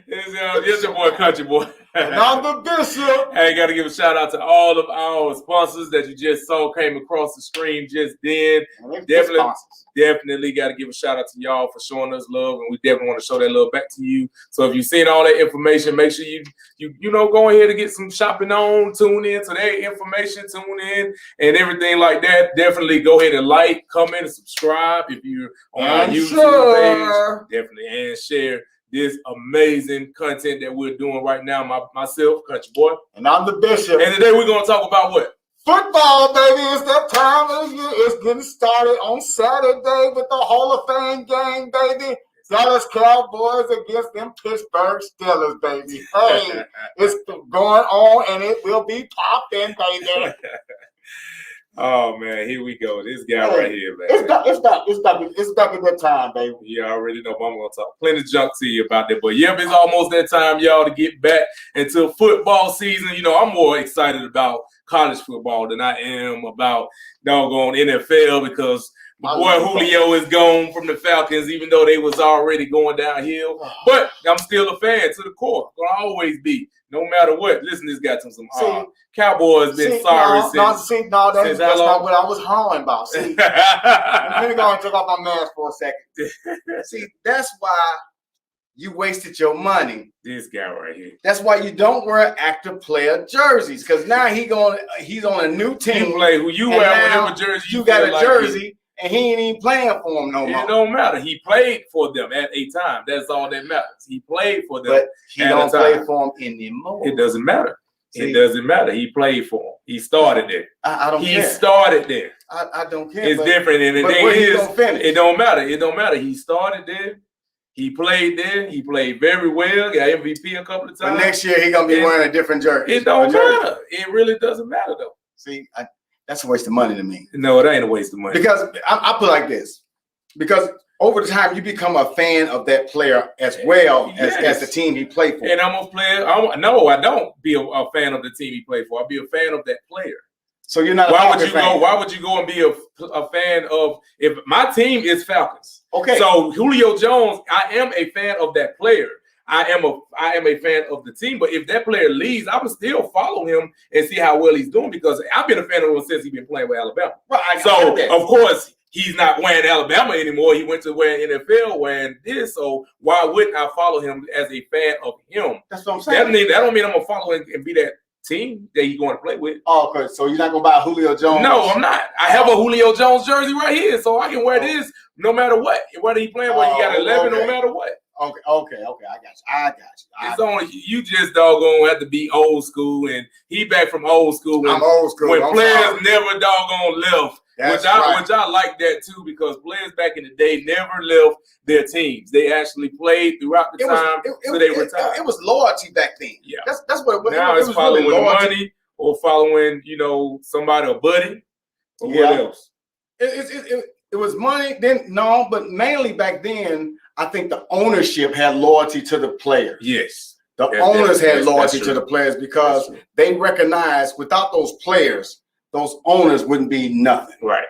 It's your boy, Country Boy. And I'm the Bishop. Hey, got to give a shout out to all of our sponsors that you just saw came across the stream just then. Definitely got to give a shout out to y'all for showing us love, and we definitely want to show that love back to you. So if you've seen all that information, make sure you go ahead and get some shopping on, tune in to their information, tune in, and everything like that. Definitely go ahead and like, comment, and subscribe if you're on our YouTube page. Definitely, and share this amazing content that we're doing right now. Myself, Country Boy. And I'm the Bishop. And today we're going to talk about what? Football, baby. It's that time of the year. It's getting started on Saturday with the Hall of Fame game, baby. Dallas Cowboys against them Pittsburgh Steelers, baby. Hey, it's going on, and it will be popping, baby. Oh man, here we go. This guy right here, man. It's back at that time, baby. You already know I'm gonna talk plenty junk to you about that. But yep, it's almost that time, y'all, to get back into football season. You know, I'm more excited about college football than I am about doggone NFL because my boy Julio is gone from the Falcons, even though they was already going downhill. But I'm still a fan to the core. Gonna always be. No matter what. Listen, this got some Cowboys been sorry since that's not what I was hollering about. See, let me go and take off my mask for a second. See, that's why you wasted your money. This guy right here. That's why you don't wear active player jerseys, because now he's on a new team. You play who you wear whatever jersey you got a jersey. And he ain't even playing for them no more. It don't matter. He played for them at a time. That's all that matters. He played for them. But he don't play for them anymore. It doesn't matter. It doesn't matter. He played for them. He started there. I don't care. He started there. I don't care. It's different. And the thing is, it don't matter. It don't matter. He started there. He played there. He played very well. Got MVP a couple of times. But next year, he's going to be wearing a different jersey. It don't matter. It really doesn't matter, though. See, that's a waste of money to me. No, it ain't a waste of money. Because I put it like this. Because over the time, you become a fan of that player as well as the team he played for. And I'm a player. No, I don't be a fan of the team he played for. I'll be a fan of that player. So you're not Why would you go and be a fan of, if my team is Falcons? Okay. So Julio Jones, I am a fan of that player. I am a fan of the team, but if that player leaves, I would still follow him and see how well he's doing, because I've been a fan of him since he's been playing with Alabama. Right, of course, he's not wearing Alabama anymore. He went to wearing NFL wearing this. So why wouldn't I follow him as a fan of him? That's what I'm saying. That don't mean I'm gonna follow him and be that team that he's going to play with. Oh, okay. So you're not gonna buy a Julio Jones? No, I'm not. I have a Julio Jones jersey right here, so I can wear this no matter what. Whether he playing, whether he got 11, no matter what. Okay. I got you. It's only you just doggone have to be old school, and he back from old school. I'm old school. When players never doggone left, which I like that too, because players back in the day never left their teams. They actually played throughout the time, so they retired. It was loyalty back then. Yeah, that's what it was. Now it's following really money or following somebody, a buddy, or what else. It was money then, but mainly back then, I think the ownership had loyalty to the players. Yes. The owners had loyalty to the players because they recognized without those players, those owners wouldn't be nothing. Right.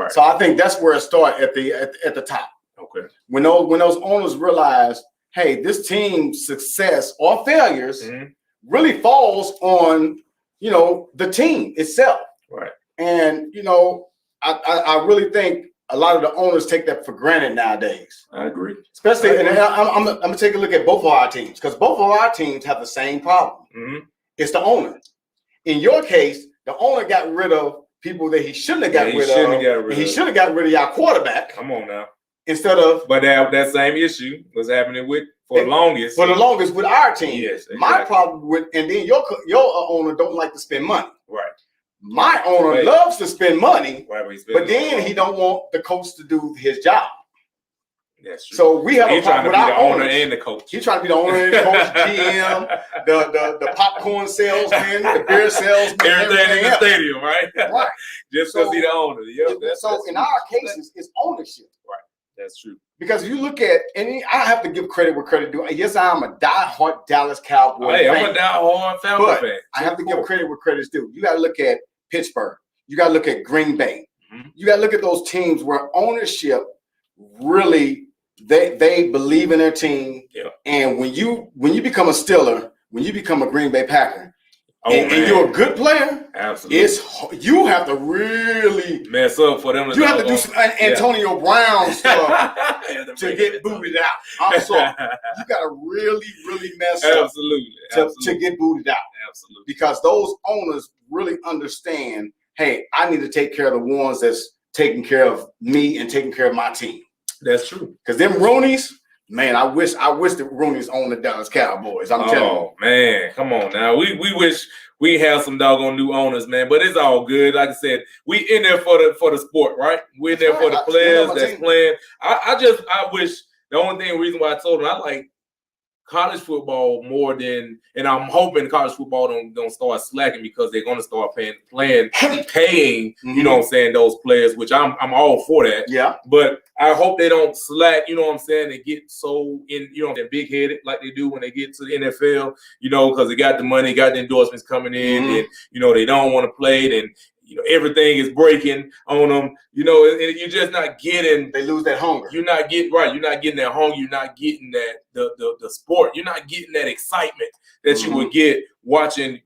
So I think that's where it started at the top. Okay. When those owners realized, hey, this team's success or failures really falls on, the team itself. Right. And, I really think a lot of the owners take that for granted nowadays. I agree. Especially, and I'm going to take a look at both of our teams, because both of our teams have the same problem. It's the owner. In your case, the owner got rid of people that he shouldn't have got rid of. He should have got rid of your quarterback. Come on now. Instead of. But that same issue was happening for the longest. For the longest with our team. Yes. Exactly. My problem with, and then your owner don't like to spend money. Right. My owner loves to spend money, but then he don't want the coach to do his job. That's true. So we have a problem with our owner and the coach. He's trying to be the owner and the coach, GM, the popcorn salesman, the beer salesman, everything in the stadium, right? Right. Just because he's the owner. So in our cases, it's ownership. Right. That's true. Because if you look at, and I have to give credit where credit due. Yes, I am a diehard Dallas Cowboy fan. I'm a diehard Falcons fan. I have to give credit where credit's due. You got to look at Pittsburgh. You got to look at Green Bay. You got to look at those teams where ownership really they believe in their team. Yeah. And when you become a Steeler, when you become a Green Bay Packer, and you're a good player, absolutely, you have to really mess up for them. You have to do some Antonio Brown stuff to get booted out. I'm sorry. You got to really, really mess up to get booted out. Absolutely. Because those owners really understand, hey, I need to take care of the ones that's taking care of me and taking care of my team. That's true. Because them Roonies, man, I wish the Roonies owned the Dallas Cowboys. I'm telling you. Oh, man. Come on now. We wish we have some doggone new owners, man. But it's all good. Like I said, we in there for the sport, right? We're in there for the players that's playing. I wish the only reason why I told them I like college football more than, and I'm hoping college football don't start slacking because they're going to start paying, you know what I'm saying, those players, which I'm all for that. Yeah. But I hope they don't slack, you know what I'm saying, they get so they're big-headed like they do when they get to the NFL, because they got the money, got the endorsements coming in, and, they don't want to play, and, everything is breaking on them, and you're just not getting. They lose that hunger. You're not getting right. You're not getting that hunger. You're not getting that the sport. You're not getting that excitement that you would get watching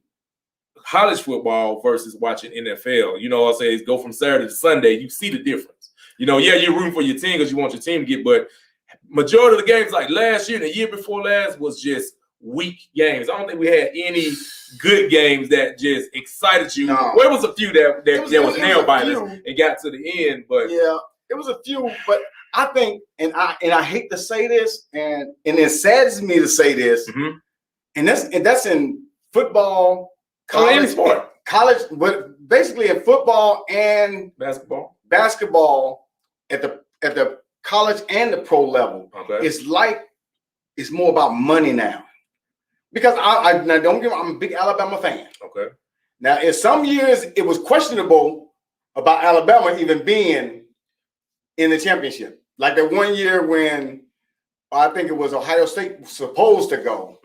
college football versus watching NFL. I say go from Saturday to Sunday. You see the difference. You're rooting for your team because you want your team to get, but majority of the games like last year, the year before last was just weak games. I don't think we had any good games that just excited you. No. Well, there was a few that was nail biters and got to the end, but yeah, it was a few. But I think, and I hate to say this, and it saddens me to say this, and that's in football, college, but basically in football and basketball at the college and the pro level. Okay. It's more about money now. Because now don't get me wrong, I'm a big Alabama fan. Okay. Now, in some years, it was questionable about Alabama even being in the championship. Like that one year when I think it was Ohio State was supposed to go,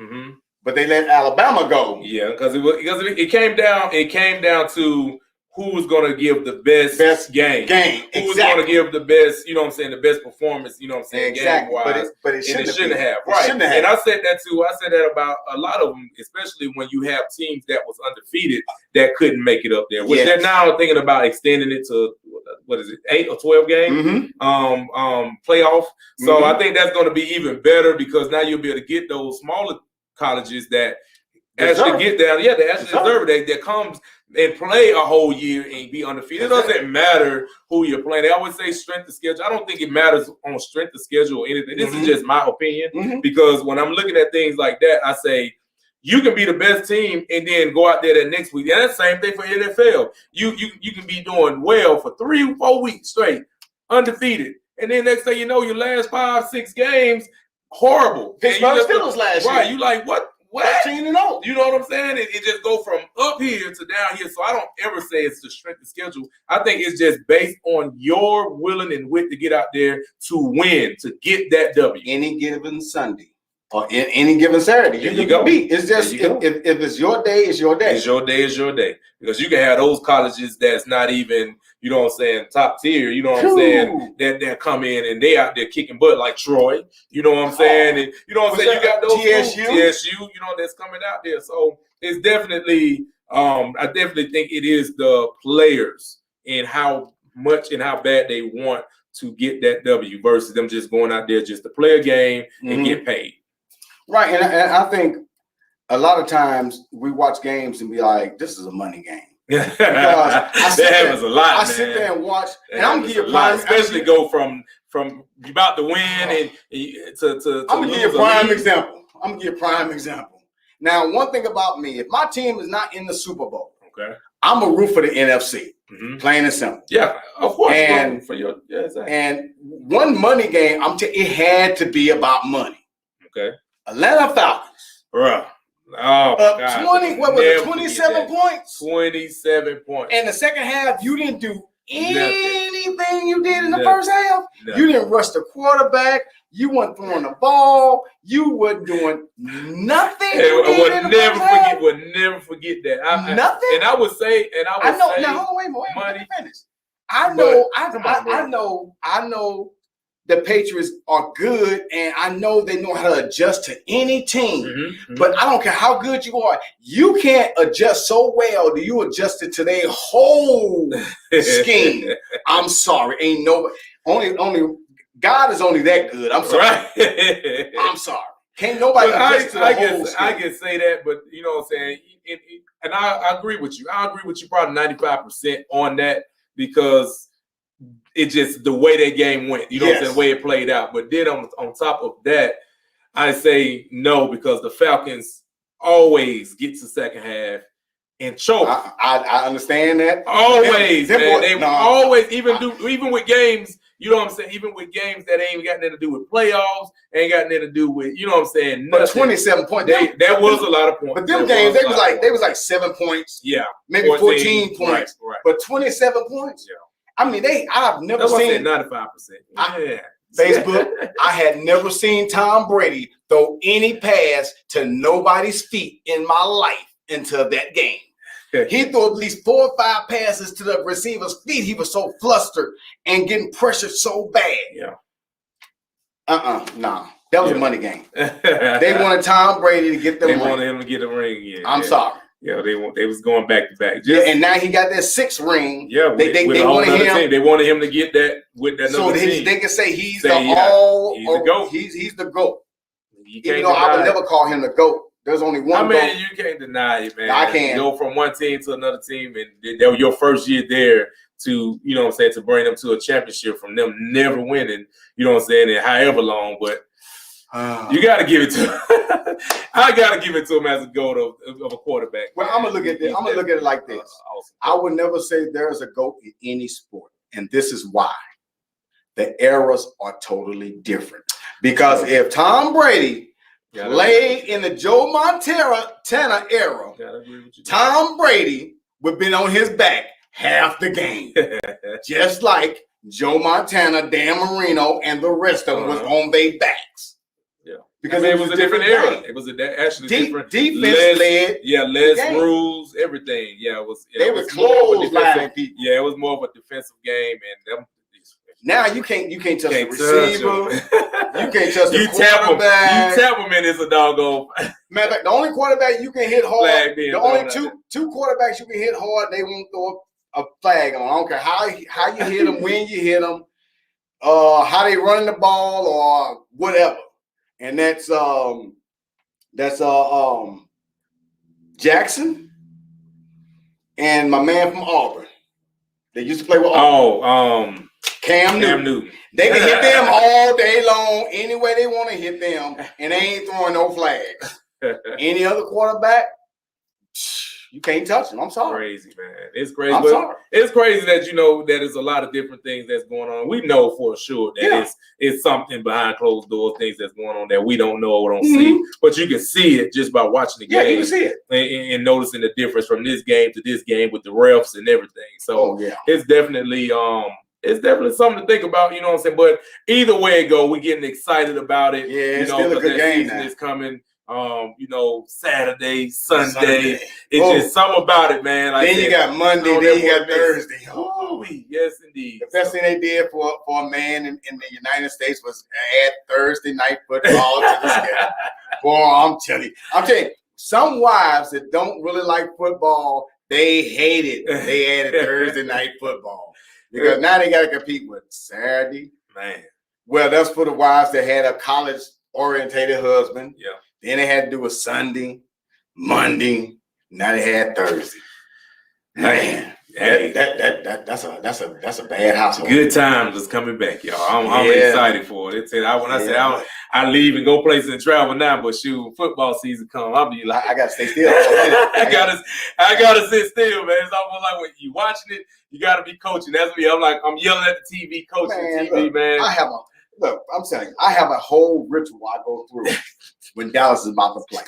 but they let Alabama go. Yeah, because it came down to who was going to give the best game. Who was going to give the best, the best performance, game-wise. But it shouldn't have. Right. And I said that too. I said that about a lot of them, especially when you have teams that was undefeated that couldn't make it up there. Which they're now thinking about extending it to, 8 or 12 game playoff. So I think that's going to be even better because now you'll be able to get those smaller colleges that actually get down. Yeah, they actually deserve it. That comes and play a whole year and be undefeated. It doesn't matter who you're playing. They always say strength of schedule. I don't think it matters on strength of schedule or anything. This is just my opinion because when I'm looking at things like that, I say you can be the best team and then go out there that next week. And that's the same thing for NFL. You can be doing well for 3 or 4 weeks straight, undefeated. And then next thing you know, your last 5-6 games, horrible. Pittsburgh Steelers last year. Right, you like, what? 13-0. You know what I'm saying? It just go from up here to down here. So I don't ever say it's the strength of schedule. I think it's just based on your willing and wit to get out there to win, to get that W. Any given Sunday or any given Saturday, you can beat. It's just if it's your day, it's your day. It's your day, it's your day. Because you can have those colleges that's not even, top tier, that come in and they out there kicking butt like Troy, you know what I'm saying? And you got those TSU, that's coming out there. So it's definitely, I definitely think it is the players and how much and how bad they want to get that W versus them just going out there just to play a game and get paid. Right, and I think a lot of times we watch games and be like, this is a money game. Because that happens a lot. I sit there and watch, and I'm gonna give you a prime, especially go from you about to win and to I'm gonna give you a prime example. Now, one thing about me, if my team is not in the Super Bowl, I'm a root for the NFC. Plain and simple. Yeah, of course. And exactly. And one money game, it had to be about money. Okay. Atlanta Falcons. Bruh. Oh, God. 27 points? 27 points. And the second half, you didn't do anything you did in the first half. You didn't rush the quarterback. You weren't throwing the ball. You weren't doing nothing. I would never forget that. Nothing. And I would say, Now, wait, let me finish. I know the Patriots are good, and I know they know how to adjust to any team. But I don't care how good you are. You can't adjust so well. Do you adjust it to their whole scheme? I'm sorry. Ain't nobody. Only God is only that good. I'm sorry. Right. I'm sorry. Can't nobody adjust to the whole scheme. I can say that, but you know what I'm saying? And I agree with you. I agree with you probably 95% on that, because it just the way that game went, you know what I'm saying, the way it played out. But then on top of that, I say no, because the Falcons always get to second half and choke. I understand that. Always, man. They always, even with games, you know what I'm saying, even with games that ain't got nothing to do with playoffs, ain't got nothing to do with, you know what I'm saying, nothing. But 27 points. That was a lot of points. But them games, they was like 7 points. Yeah. Maybe 14 points. Right. But 27 points. Yeah. I mean, I've never seen 95%. Yeah. Facebook, I had never seen Tom Brady throw any pass to nobody's feet in my life until that game. He threw at least 4 or 5 passes to the receiver's feet. He was so flustered and getting pressured so bad. Yeah. Nah. That was a money game. They wanted Tom Brady to get the ring. They wanted him to get the ring. Yeah. I'm sorry. Yeah, they was going back to back. And now he got that 6th ring. Yeah, they wanted him. Team. They wanted him to get that with that. So they can say he's the GOAT. He's the GOAT. Even though I would never call him the GOAT. There's only one. I mean, you can't deny it, man. I can't. You go from one team to another team, and that was your first year there to, you know what I'm saying, to bring them to a championship from them never winning, you know what I'm saying, in however long. But you got to give it to I got to give it to him as a GOAT of a quarterback. Well, I'm going to look at this. I'm going to look at it like this. Awesome. I would never say there's a GOAT in any sport. And this is why. The eras are totally different. Because if Tom Brady played in the Joe Montana era, Tom Brady would have been on his back half the game. Just like Joe Montana, Dan Marino, and the rest of them was on their backs. Yeah. Because it was a different era. It was actually different. Defense led. Yeah, less rules, everything. Yeah, it was. They were close-line people. Yeah, it was more of a defensive game, and them. Now you can't touch the receiver. You can't touch the quarterback. You tap him and it's a doggone. Matter of fact, the only quarterback you can hit hard, the only two quarterbacks you can hit hard, they won't throw a flag on. I don't care how you hit them, when you hit them, how they run the ball or whatever. And that's Jackson and my man from Auburn. They used to play with Auburn. Cam Newton. They can hit them all day long, any way they want to hit them, and they ain't throwing no flags. Any other quarterback, you can't touch them. I'm sorry. Crazy, man. It's crazy. I'm sorry. It's crazy that that there's a lot of different things that's going on. We know for sure that it's something behind closed doors, things that's going on that we don't know or don't see. But you can see it just by watching the game. Yeah, you can see it. And noticing the difference from this game to this game with the refs and everything. So it's definitely something to think about, you know what I'm saying? But either way it go, we're getting excited about it. Yeah, it's still a good game now. It's coming. Saturday, Sunday. It's just something about it, man. Like then you got Monday, then you got Thursday. Yes, indeed. The best thing they did for a man in the United States was add Thursday night football to the schedule. Boy, I'm telling you, some wives that don't really like football, they hate it. They added Thursday night football because now they got to compete with Saturday. Man, well, that's for the wives that had a college-orientated husband. Yeah. Then they had to do a Sunday, Monday. Now they had Thursday. Man, that's a bad household. Good times is coming back, y'all. I'm excited for it. I leave and go places and travel now, but shoot, football season come, I'll be like, I gotta stay still. I gotta sit still, man. It's almost like when you watching it, you gotta be coaching. That's me. I'm yelling at the TV, coaching the TV, man. I'm telling you, I have a whole ritual I go through when Dallas is about to play.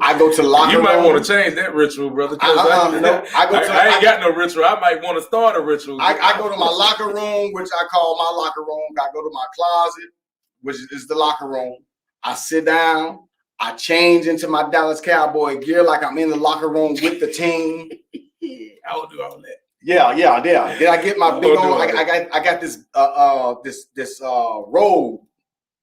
I go to the locker room. You might want to change that ritual, brother. I ain't got no ritual. I might want to start a ritual. I go to my locker room, which I call my locker room. I go to my closet, which is the locker room. I sit down. I change into my Dallas Cowboy gear like I'm in the locker room with the team. I will do all that. Yeah. Then I get my big old. I got this robe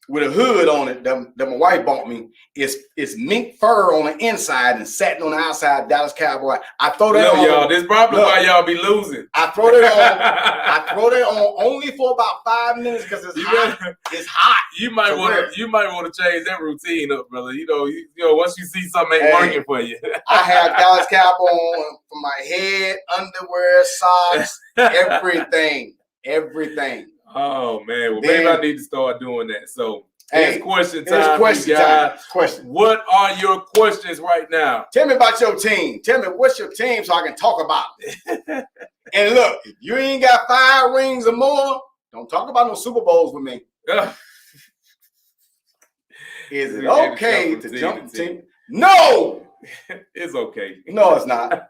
with a hood on it that my wife bought me. It's mink fur on the inside and satin on the outside. Dallas Cowboy. I throw that on. Y'all. This probably why y'all be losing. I throw that on. I throw that on only for about 5 minutes because it's hot. It's hot. You might want to change that routine up, brother. You know, once you see something ain't working for you. I have Dallas Cowboy on from my head, underwear, socks, everything. Oh man, well maybe I need to start doing that. So it's question time. Question. What are your questions right now? Tell me about your team. Tell me what's your team so I can talk about it. And look, if you ain't got 5 rings or more, don't talk about no Super Bowls with me. Is it okay to jump the team? No! It's okay. No, it's not.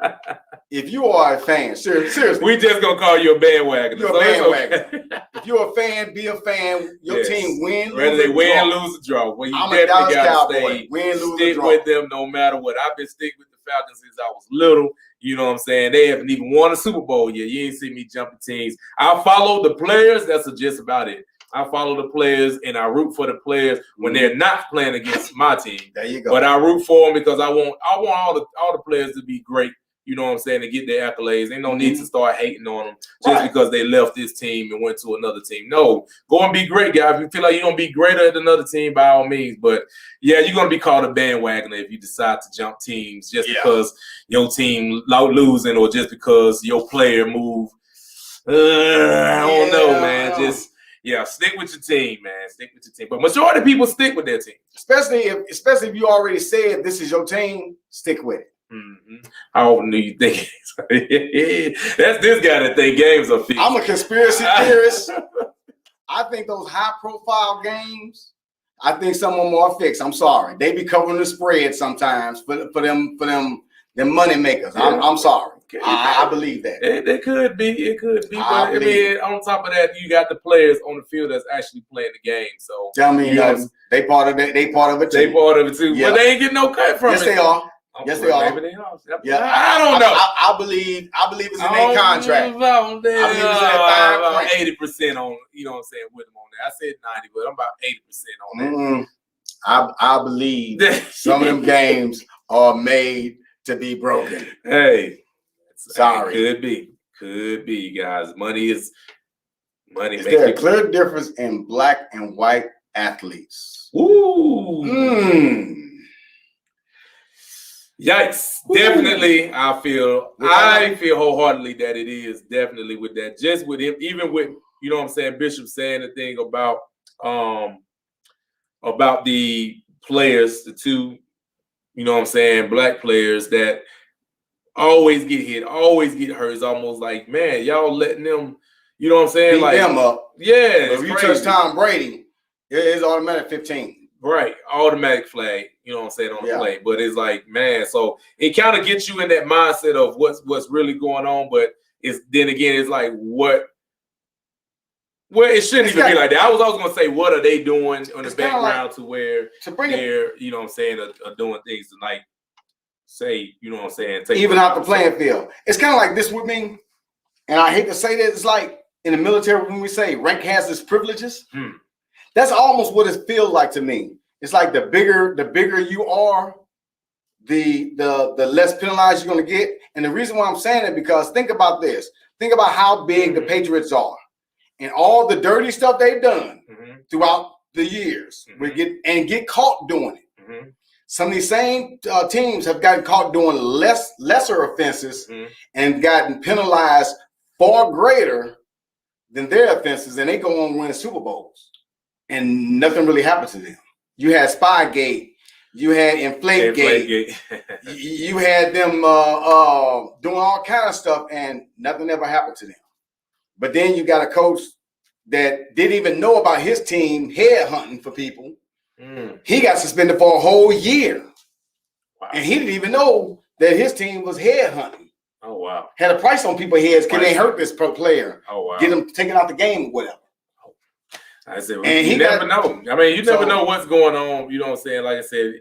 If you are a fan, seriously. We just gonna call you a bandwagon. You're a bandwagon. Okay. If you're a fan, be a fan. Your team win, whether they win, lose, or draw. Well, you definitely gotta stay. Stick with them no matter what. I've been sticking with the Falcons since I was little. You know what I'm saying? They haven't even won a Super Bowl yet. You ain't see me jumping teams. I follow the players. That's just about it. I follow the players and I root for the players when they're not playing against my team. There you go. But I root for them because I want all the players to be great. You know what I'm saying? To get their accolades. Ain't no need to start hating on them just because they left this team and went to another team. No, go and be great, guys. If you feel like you're gonna be greater at another team, by all means. But yeah, you're gonna be called a bandwagoner if you decide to jump teams just because your team losing or just because your player moved. I don't know, man. Stick with your team, man. Stick with your team. But majority of people stick with their team. Especially if you already said this is your team, stick with it. Mm-hmm. How often do you think? That's this guy that think games are fixed. I'm a conspiracy theorist. I think those high-profile games, I think some of them are fixed. I'm sorry. They be covering the spread sometimes for them money makers. I'm sorry. I believe that. It could be. It could be. But I mean, on top of that, you got the players on the field that's actually playing the game. So tell me, they part of it. They part of it too. They part of it too. Yeah. But they ain't getting no cut from it. Yes, they are. Yes, they are. Maybe they are. Yeah, I don't know. I believe it's in their contract. I believe it's in about 80% on. You know what I'm saying with them on there. I said 90, but I'm about 80% on that. I believe some of them games are made to be broken. Hey. Sorry. Could be, guys. Money. Is there a clear difference in black and white athletes? Ooh. Yikes. Ooh. Definitely, I feel wholeheartedly that it is definitely with that. Just with him, even with, you know what I'm saying, Bishop saying the thing about the players, the two, you know what I'm saying, black players that always get hit, always get hurt. It's almost like, man, y'all letting them, you know what I'm saying? Beat them up. Yeah. If you touch Tom Brady, it's automatic 15. Right. Automatic flag, you know what I'm saying, on the play. But it's like, man, so it kind of gets you in that mindset of what's really going on. But it's like what it shouldn't even be like that. I was always gonna say, what are they doing on the background to where they're, you know what I'm saying, are doing things to like say, you know what I'm saying, even out the playing field. It's kind of like this with me, and I hate to say that, it's like in the military when we say rank has its privileges. That's almost what it feels like to me. It's like the bigger you are, the less penalized you're gonna get. And the reason why I'm saying it, because think about this. Think about how big the Patriots are and all the dirty stuff they've done throughout the years. Get caught doing it. Some of these same teams have gotten caught doing lesser offenses and gotten penalized far greater than their offenses, and they go on and win Super Bowls, and nothing really happened to them. You had Spygate, you had Inflategate, you had them doing all kind of stuff, and nothing ever happened to them. But then you got a coach that didn't even know about his team headhunting for people. He got suspended for a whole year. Wow. And he didn't even know that his team was headhunting. Oh, wow. Had a price on people's heads. Can they hurt this pro player? Oh, wow. Get them taken out the game or whatever. I said, well, and you never know. I mean, you never know what's going on. You know what I'm saying? Like I said,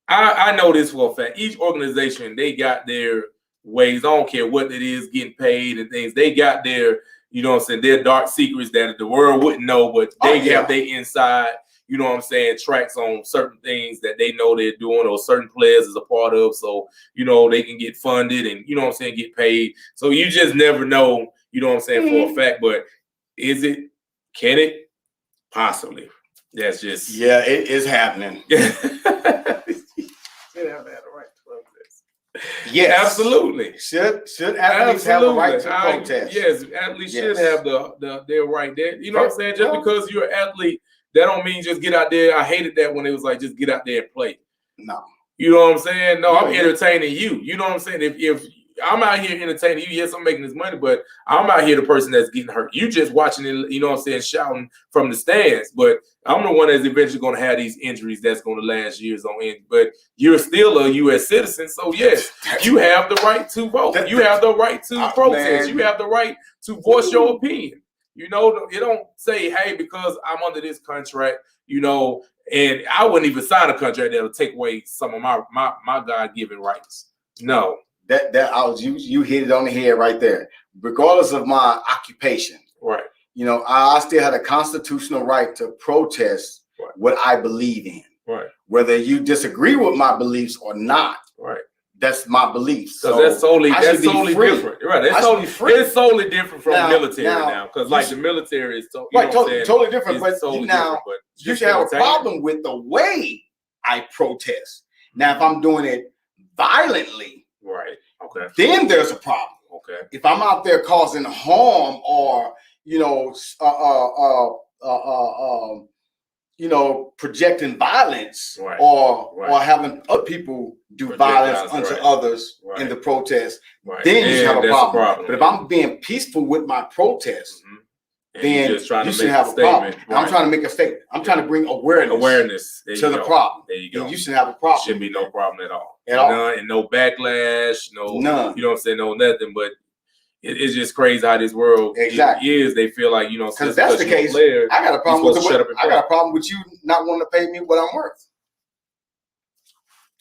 I know this for a fact. Each organization, they got their ways. I don't care what it is, getting paid and things. They got their, you know what I'm saying, their dark secrets that the world wouldn't know, but they have their inside, you know what I'm saying, tracks on certain things that they know they're doing or certain players is a part of. So, you know, they can get funded and, you know what I'm saying, get paid. So you just never know, you know what I'm saying, for a fact. But can it? Possibly. That's just. Yeah, it is happening. Yes, absolutely. Should athletes have a right to protest? Yes, athletes should have their right there. You know what I'm saying? Just because you're an athlete, that don't mean just get out there. I hated that when it was like just get out there and play. No. You know what I'm saying? No, I'm entertaining you. You know what I'm saying? If I'm out here entertaining you, yes, I'm making this money, but I'm out here the person that's getting hurt. You just watching it, you know what I'm saying, shouting from the stands. But I'm the one that's eventually going to have these injuries that's going to last years on end. But you're still a U.S. citizen, so yes, you have the right to vote. You have the right to protest. You have the right to voice your opinion. You know, you don't say, hey, because I'm under this contract, you know, and I wouldn't even sign a contract that'll take away some of my God-given rights. No. You hit it on the head right there. Regardless of my occupation, right? You know, I still had a constitutional right to protest what I believe in, right? Whether you disagree with my beliefs or not, right? That's my beliefs. So that's solely different, right? It's solely different from the military now, because like the military is totally different. But now you should have a problem with the way I protest. Now, if I'm doing it violently. Right. Okay. Then there's a problem. Okay. If I'm out there causing harm or projecting violence or having other people do violence unto others in the protest, then you should have a problem. But if I'm being peaceful with my protest, then you should have a problem. I'm trying to make a statement. I'm trying to bring awareness to the problem. There you go. And you should have a problem. Shouldn't be no problem at all. None. And no backlash, none. You know what I'm saying? No nothing. But it's just crazy how this world is. They feel like, you know, because that's the case. I got a problem with you not wanting to pay me what I'm worth.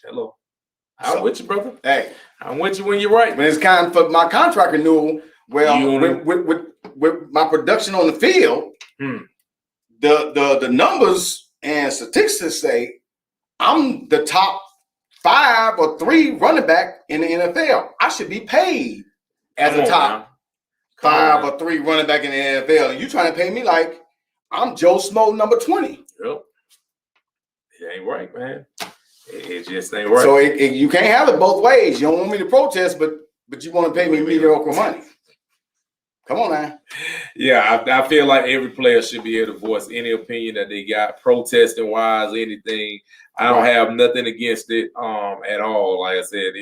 Hello. I'm with you, brother. Hey, I'm with you when you're right. When it's time for my contract renewal, with my production on the field, the numbers and statistics say I'm the top 5 or 3 running back in the NFL. I should be paid as a top 5 or 3 running back in the NFL. And you trying to pay me like I'm Joe Smo number 20. Yep. It ain't right, man. It just ain't right. So you can't have it both ways. You don't want me to protest, but you want to pay me mediocre money. Come on, man. Yeah, I feel like every player should be able to voice any opinion that they got, protesting wise, anything. I don't have nothing against it at all. Like I said,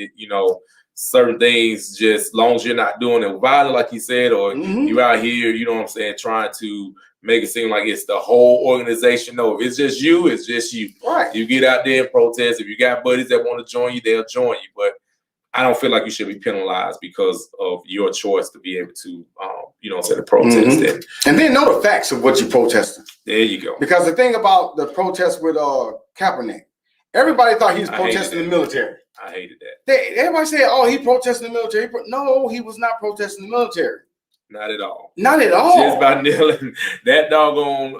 certain things, just as long as you're not doing it violent, like you said, or you out here, you know what I'm saying, trying to make it seem like it's the whole organization. No, if it's just you, it's just you. Right. You get out there and protest. If you got buddies that want to join you, they'll join you. But I don't feel like you should be penalized because of your choice to be able to, to protest. And then know the facts of what you're protesting. There you go. Because the thing about the protest with Kaepernick, everybody thought he was protesting the military. I hated that. Everybody said, "Oh, he protesting the military." No, he was not protesting the military. Not at all. Not at all. Just by kneeling. That doggone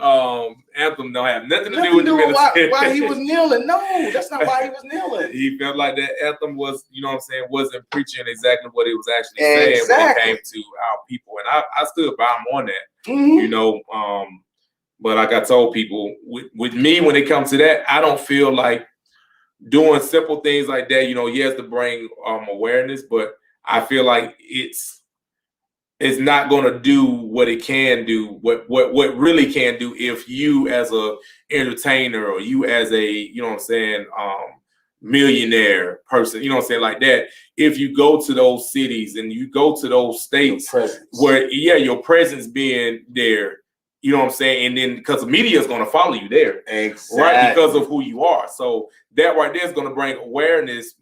anthem don't have nothing to do with the military. Why he was kneeling? No, that's not why he was kneeling. He felt like that anthem was, wasn't preaching exactly what it was actually saying when it came to our people. And I stood by him on that. But like I told people, with me, when it comes to that, I don't feel like doing simple things like that, yes, to bring awareness, but I feel like it's not going to do what it can do, what really can do if you as a entertainer or you as a, millionaire person, like that. If you go to those cities and you go to those states where, your presence being there, and then because the media is going to follow you there, right? Because of who you are. So that right there is going to bring awareness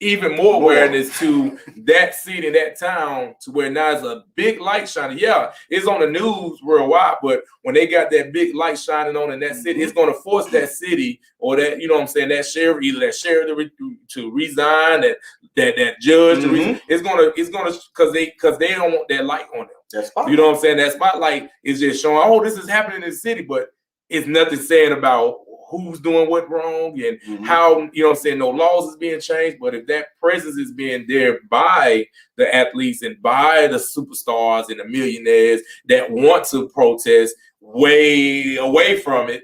even more awareness to that city, that town, to where now it's a big light shining. Yeah, it's on the news worldwide, but when they got that big light shining on in that city, it's going to force that city or that, you know what I'm saying, that sheriff, either that sheriff to resign, that judge to resign. It's gonna because they don't want that light on them. You know what I'm saying? That spotlight is just showing, oh, this is happening in the city, but it's nothing saying about who's doing what wrong and how, you know what I'm saying, no laws is being changed. But if that presence is being there by the athletes and by the superstars and the millionaires that want to protest way away from it,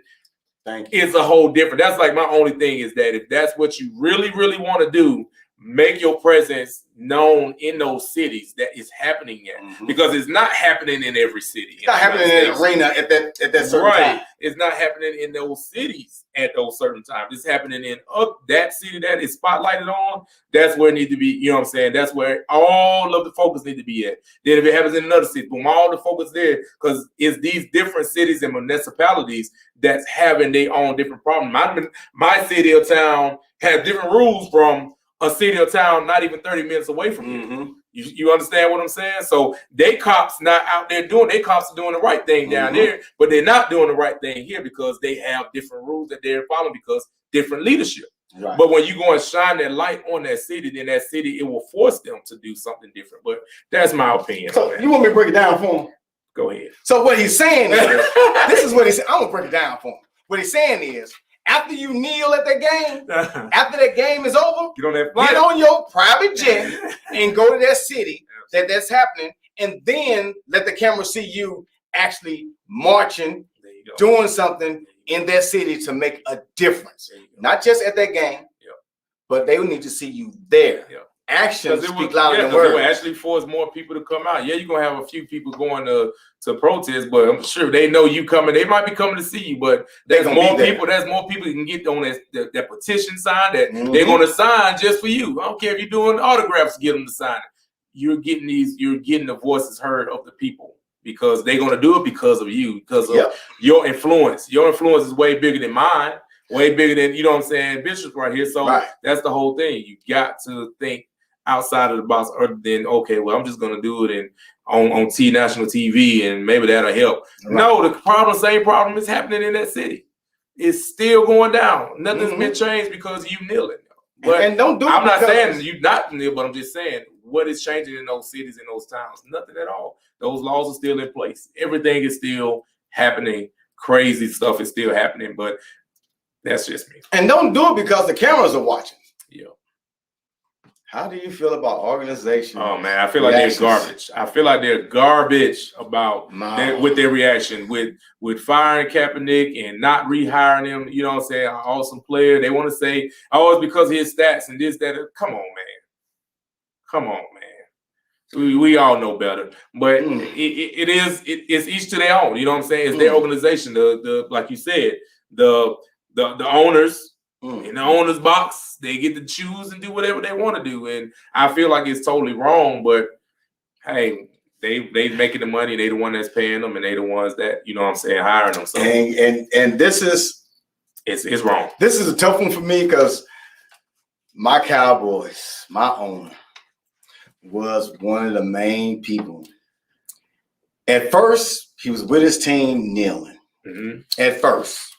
it's a whole different. That's like my only thing is that if that's what you really, really want to do, make your presence known in those cities that is happening at, because it's not happening in every city. It's not happening in an arena at that certain time. It's not happening in those cities at those certain times. It's happening in that city that is spotlighted on. That's where it needs to be. You know what I'm saying? That's where all of the focus need to be at. Then if it happens in another city, boom, all the focus there, because it's these different cities and municipalities that's having their own different problems. My city or town have different rules from a city or town not even 30 minutes away from you. You understand what I'm saying? So they cops not out there doing, they cops are doing the right thing down there, but they're not doing the right thing here because they have different rules that they're following because different leadership. But when you go and shine that light on that city, then that city, it will force them to do something different. But that's my opinion. So you want me to break it down for him? Go ahead. So what he's saying is, this is what he's saying. I'm going to break it down for him. What he's saying is, after you kneel at that game, after that game is over, get on your private jet and go to that city that's happening, and then let the camera see you actually marching, doing something in that city to make a difference. Not just at that game, but they will need to see you there. Actions speak louder than words. It will actually force more people to come out. Yeah, you're gonna have a few people going to protest, but I'm sure they know you coming. They might be coming to see you, but there's more people. There's more people can get on that petition sign that they're gonna sign just for you. I don't care if you're doing autographs to get them to sign it. You're getting the voices heard of the people because they're gonna do it because of you, because of your influence. Your influence is way bigger than mine. Way bigger than, you know what I'm saying, Bishop's right here. So that's the whole thing. You got to think outside of the box, other than, okay, well, I'm just gonna do it on national TV and maybe that'll help. No, the same problem is happening in that city. It's still going down. Nothing's been changed because you kneeling. But and don't do it. I'm not saying you not kneel, but I'm just saying what is changing in those cities, in those towns? Nothing at all. Those laws are still in place. Everything is still happening. Crazy stuff is still happening, but that's just me. And don't do it because the cameras are watching. How do you feel about organization? Oh man, I feel like they're garbage. I feel like they're garbage about with their reaction with firing Kaepernick and not rehiring him. You know what I'm saying? An awesome player. They want to say, oh, it's because of his stats and this, that. Come on, man. Come on, man. We all know better. But it's each to their own. You know what I'm saying? It's their organization. The like you said, the owners. In the owner's box, they get to choose and do whatever they want to do, and I feel like it's totally wrong. But hey, they making the money. They the one that's paying them, and they the ones that, you know what I'm saying, hiring them. So and this is it's wrong. This is a tough one for me because my Cowboys, my owner, was one of the main people. At first, he was with his team kneeling. At first.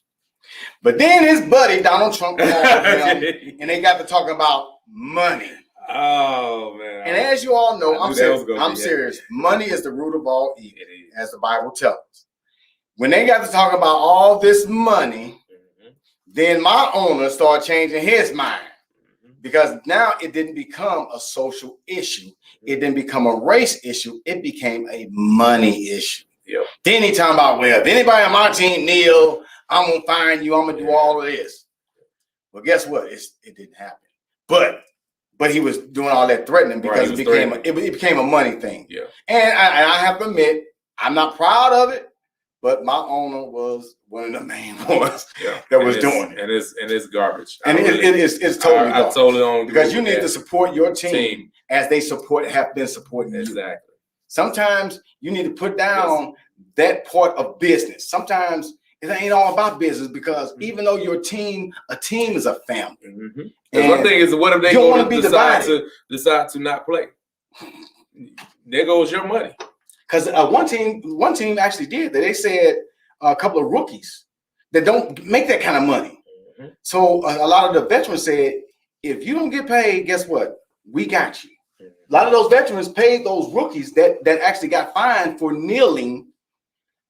But then his buddy, Donald Trump, called him, and they got to talking about money. Oh, man. And as you all know, I'm serious. Money is the root of all evil, as the Bible tells us. When they got to talk about all this money, then my owner started changing his mind. Because now it didn't become a social issue. It didn't become a race issue. It became a money issue. Then he talking about, well, if anybody on my team kneel, I'm gonna find you. I'm gonna do all of this. Well, guess what? It didn't happen. But he was doing all that threatening because it became a money thing. And I have to admit, I'm not proud of it, but my owner was one of the main ones that was doing it. And it's garbage. It's totally garbage. I totally don't agree because you need to support your team as they have been supporting you. Sometimes you need to put down that part of business. Sometimes it ain't all about business because even though a team is a family. Mm-hmm. And one thing is, what if they go to decide to not play? There goes your money. Because one team actually did that. They said a couple of rookies that don't make that kind of money. Mm-hmm. So a lot of the veterans said, if you don't get paid, guess what? We got you. Mm-hmm. A lot of those veterans paid those rookies that actually got fined for kneeling.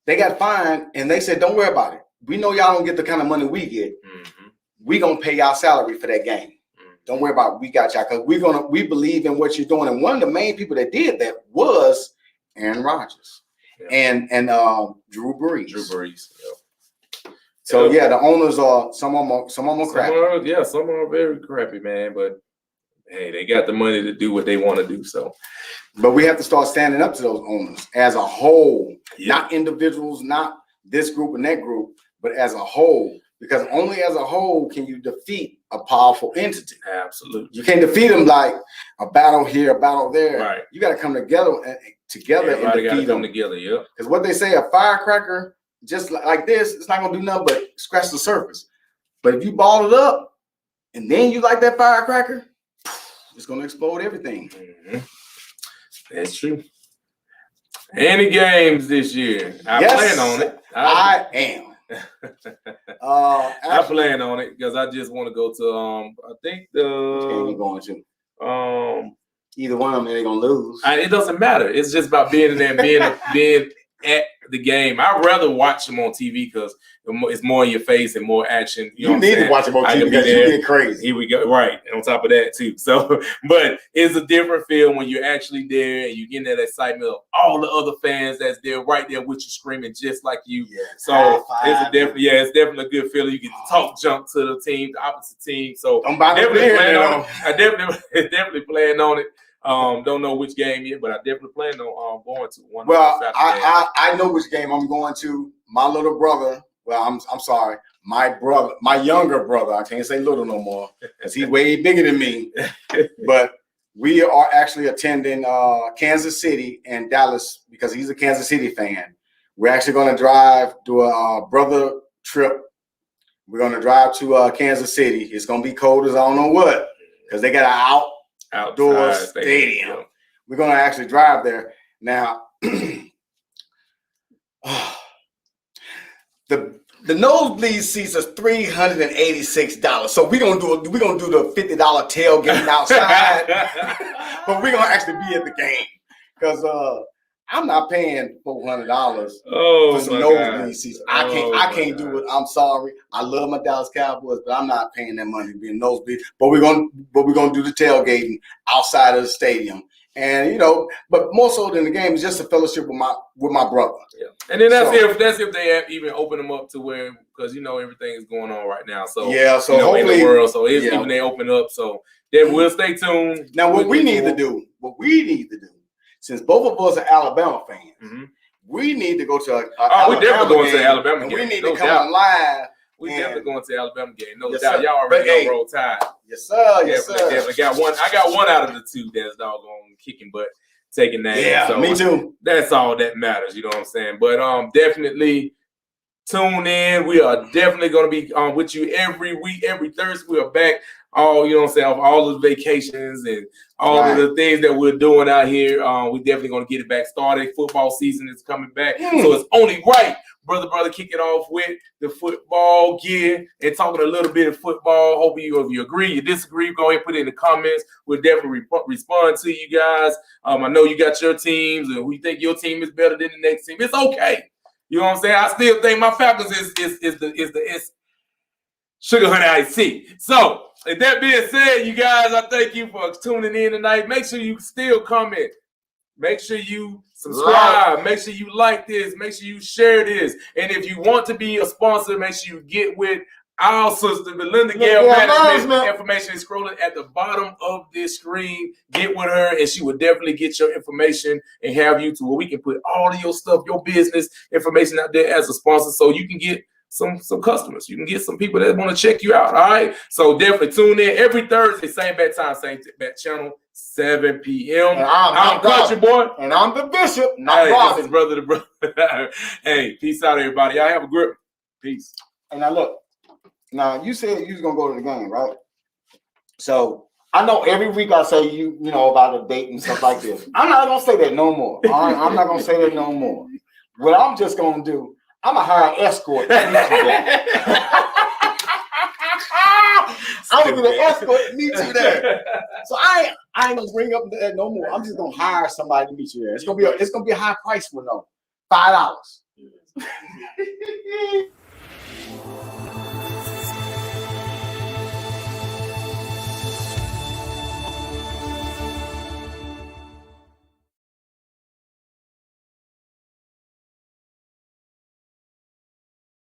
They got fined, and they said, don't worry about it. We know y'all don't get the kind of money we get. Mm-hmm. We gonna pay y'all salary for that game. Mm-hmm. Don't worry about it. We got y'all because we believe in what you're doing. And one of the main people that did that was Aaron Rodgers and Drew Brees. Yeah. So the owners are some of them are crappy. Some are very crappy, man. But hey, they got the money to do what they want to do. So. But we have to start standing up to those owners as a whole, not individuals, not this group and that group, but as a whole. Because only as a whole can you defeat a powerful entity. Absolutely. You can't defeat them like a battle here, a battle there. Right. You got to come together and defeat them. Together, yeah. Because what they say, a firecracker just like this, it's not gonna do nothing but scratch the surface. But if you ball it up and then you like that firecracker, it's gonna explode everything. Mm-hmm. That's true. Any games this year? I plan on it. I am. I plan on it because I just want to go to I think the game you going to. Either one of them they're gonna lose. It doesn't matter. It's just about being in there and being at the game. I'd rather watch them on TV because it's more in your face and more action. You need to watch them on TV because you get crazy. Here we go. Right. And on top of that too. So, but it's a different feel when you're actually there and you get that excitement of all the other fans that's there right there with you screaming just like you. Yeah, so it's definitely a good feeling. You get to talk junk to the team, the opposite team. So I'm definitely plan on it. I definitely plan on it. Don't know which game yet, but I definitely plan on going to one. Well, I know which game I'm going to. My little brother. Well, I'm sorry, my younger brother. I can't say little no more because he's way bigger than me. But we are actually attending Kansas City and Dallas because he's a Kansas City fan. We're actually going to drive, do a brother trip. We're going to drive to Kansas City. It's going to be cold as I don't know what because they got an outdoor stadium. Yeah. We're going to actually drive there. Now, the nosebleed seats is $386. So we're gonna do the $50 tailgate outside, but we're gonna actually be at the game because I'm not paying $400 for some nosebleed seats. I can't do it. I'm sorry. I love my Dallas Cowboys, but I'm not paying that money to be a nosebleed. But we're gonna do the tailgating outside of the stadium. And but more so than the game is just a fellowship with my brother. Yeah, and then that's if they have even open them up to where because everything is going on right now. So so hopefully in the world, so it's even they open up. So then we'll stay tuned. Now what we need to do, since both of us are Alabama fans, we need to go to we definitely going to the Alabama game. We need to come on live. We definitely going to the Alabama game. No doubt. Y'all already know Roll Tide. Yes, sir. Yes, sir. Definitely got one. I got one out of the two that's doggone kicking butt, taking that. Yeah, so me too. That's all that matters. You know what I'm saying? But definitely tune in. We are definitely going to be with you every week, every Thursday. We are back. All the vacations and all of the things that we're doing out here. We definitely going to get it back started. Football season is coming back, so it's only right. Brother, kick it off with the football gear and talking a little bit of football. Hope if you agree, you disagree, go ahead and put it in the comments. We'll definitely respond to you guys. I know you got your teams and we think your team is better than the next team. It's okay. You know what I'm saying? I still think my Falcons is the Sugar Honey Iced Tea. So, with that being said, you guys, I thank you for tuning in tonight. Make sure you still comment. Make sure you subscribe. Make sure you like this. Make sure you share this. And if you want to be a sponsor, make sure you get with our sister, Belinda Gale Management. Information is scrolling at the bottom of this screen. Get with her, and she will definitely get your information and have you to where we can put all of your stuff, your business information out there as a sponsor so you can get some customers. You can get some people that want to check you out. All right. So definitely tune in every Thursday, same bad time, same bad channel, 7 p.m. And I'm Kuntriboi. And I'm the bishop, not Robin. This is brother to brother. Hey, peace out, everybody. Y'all have a great Peace. And now look, now you said you was gonna go to the game, right? So I know every week I say you know about a date and stuff like this. I'm not gonna say that no more. All right? I'm not gonna say that no more. What I'm just gonna do, I'm gonna hire an escort to meet you there. I'm gonna get an escort to meet you there. So I ain't gonna bring up that no more. I'm just gonna hire somebody to meet you there. It's gonna be a high price one though. $5.